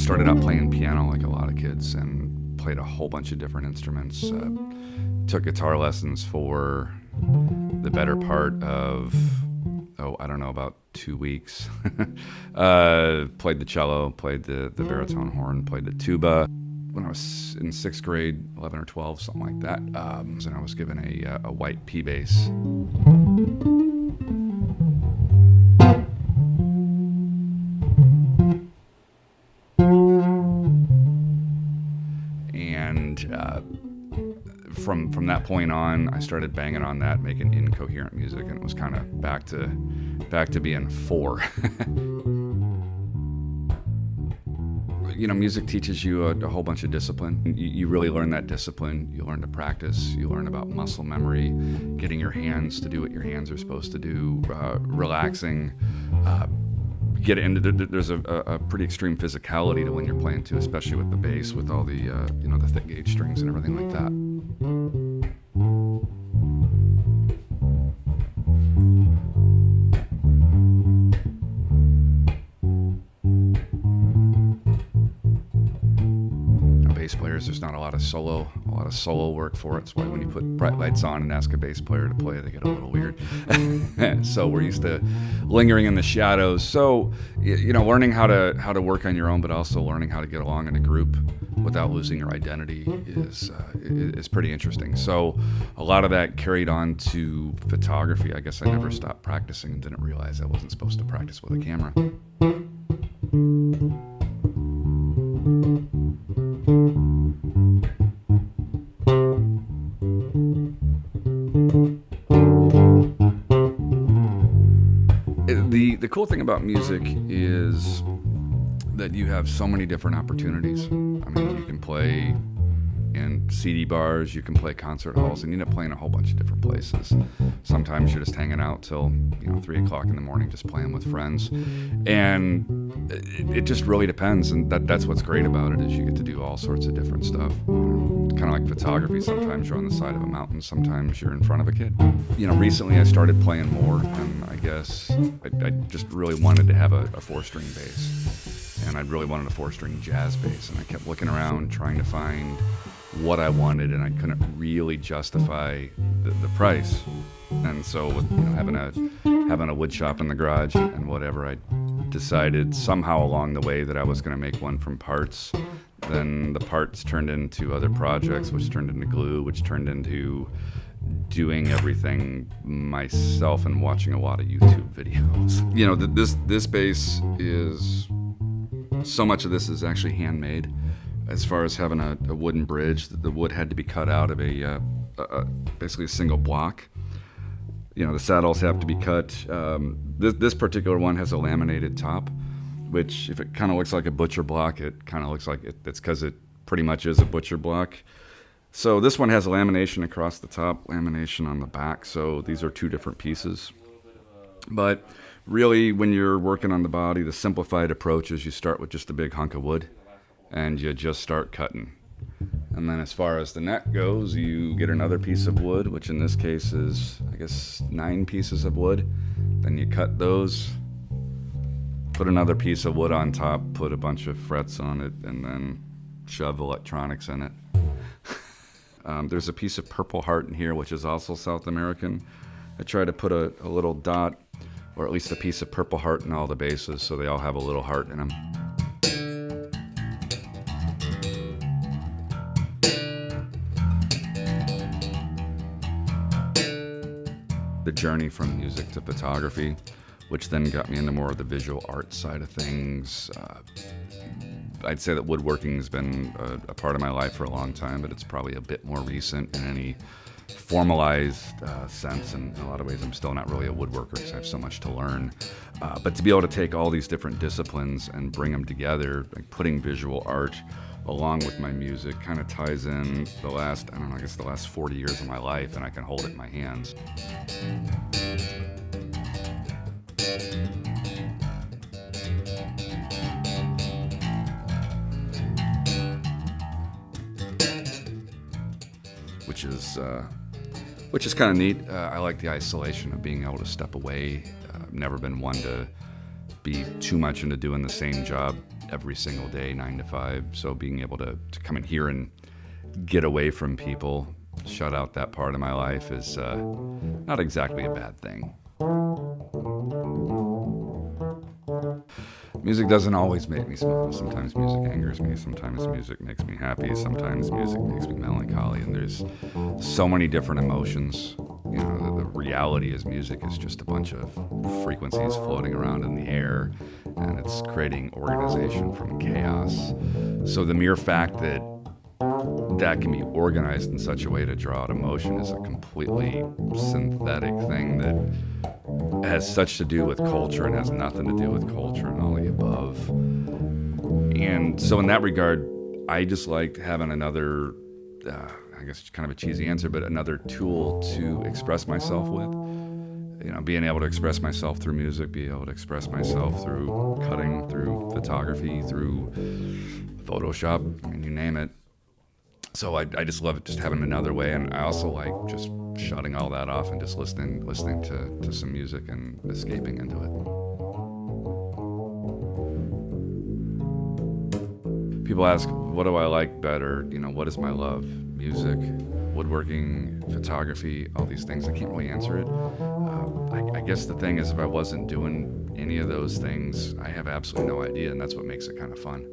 started out playing piano like a lot of kids and played a whole bunch of different instruments. Took guitar lessons for the better part of, I don't know, about 2 weeks. Played the cello, played the baritone horn, played the tuba. When I was in 6th grade, 11 or 12, something like that, and I was given a white P bass. And from that point on, I started banging on that, making incoherent music, and it was kind of back to being 4. You know, music teaches you a whole bunch of discipline. You really learn that discipline. You learn to practice. You learn about muscle memory, getting your hands to do what your hands are supposed to do, relaxing. Get into there's a pretty extreme physicality to when you're playing too, especially with the bass, with all the the thick gauge strings and everything like that. Bass players, there's not a lot of solo work for it. That's why when you put bright lights on and ask a bass player to play, they get a little weird. So we're used to lingering in the shadows. So learning how to work on your own, but also learning how to get along in a group without losing your identity is pretty interesting. So a lot of that carried on to photography. I guess I never stopped practicing and didn't realize I wasn't supposed to practice with a camera. The cool thing about music is that you have so many different opportunities. I mean, you can play in CD bars, you can play concert halls, and you end up playing a whole bunch of different places. Sometimes you're just hanging out till 3 o'clock in the morning, just playing with friends, and it just really depends. And that's what's great about it, is you get to do all sorts of different stuff. Kind of like photography. Sometimes you're on the side of a mountain, sometimes you're in front of a kid. Recently I started playing more, and I guess I just really wanted to have a 4-string bass, and I really wanted a 4-string jazz bass, and I kept looking around trying to find what I wanted, and I couldn't really justify the price. And so with having a wood shop in the garage and whatever, I decided somehow along the way that I was going to make one from parts. Then the parts turned into other projects, which turned into glue, which turned into doing everything myself and watching a lot of YouTube videos. This bass is, so much of this is actually handmade. As far as having a wooden bridge, the wood had to be cut out of basically a single block. The saddles have to be cut. This particular one has a laminated top, which, if it kind of looks like a butcher block, it kind of looks like it's because it pretty much is a butcher block. So this one has a lamination across the top, lamination on the back. So these are 2 different pieces. But really, when you're working on the body, the simplified approach is you start with just a big hunk of wood, and you just start cutting. And then as far as the neck goes, you get another piece of wood, which in this case is, I guess, 9 pieces of wood. Then you cut those, put another piece of wood on top, put a bunch of frets on it, and then shove electronics in it. There's a piece of Purple Heart in here, which is also South American. I try to put a little dot, or at least a piece of Purple Heart in all the basses, so they all have a little heart in them. The journey from music to photography, which then got me into more of the visual art side of things. I'd say that woodworking has been a part of my life for a long time, but it's probably a bit more recent in any formalized sense. And in a lot of ways, I'm still not really a woodworker because I have so much to learn. But to be able to take all these different disciplines and bring them together, like putting visual art along with my music, kind of ties in the last 40 years of my life, and I can hold it in my hands. Which is kind of neat. I like the isolation of being able to step away. I've never been one to be too much into doing the same job every single day, 9 to 5. So being able to come in here and get away from people, shut out that part of my life is not exactly a bad thing. Music doesn't always make me smile. Sometimes music angers me. Sometimes music makes me happy. Sometimes music makes me melancholy. And there's so many different emotions. You know, the reality is music is just a bunch of frequencies floating around in the air, and it's creating organization from chaos. So the mere fact that that can be organized in such a way to draw out emotion is a completely synthetic thing that has such to do with culture and has nothing to do with culture and all the above. And so in that regard, I just liked having another, I guess kind of a cheesy answer, but another tool to express myself with. You know, being able to express myself through music, being able to express myself through cutting, through photography, through Photoshop, I mean, you name it. So I just love it, just having another way, and I also like just shutting all that off and just listening to some music and escaping into it. People ask, what do I like better? You know, what is my love? Music, woodworking, photography, all these things. I can't really answer it. I guess the thing is, if I wasn't doing any of those things, I have absolutely no idea, and that's what makes it kind of fun.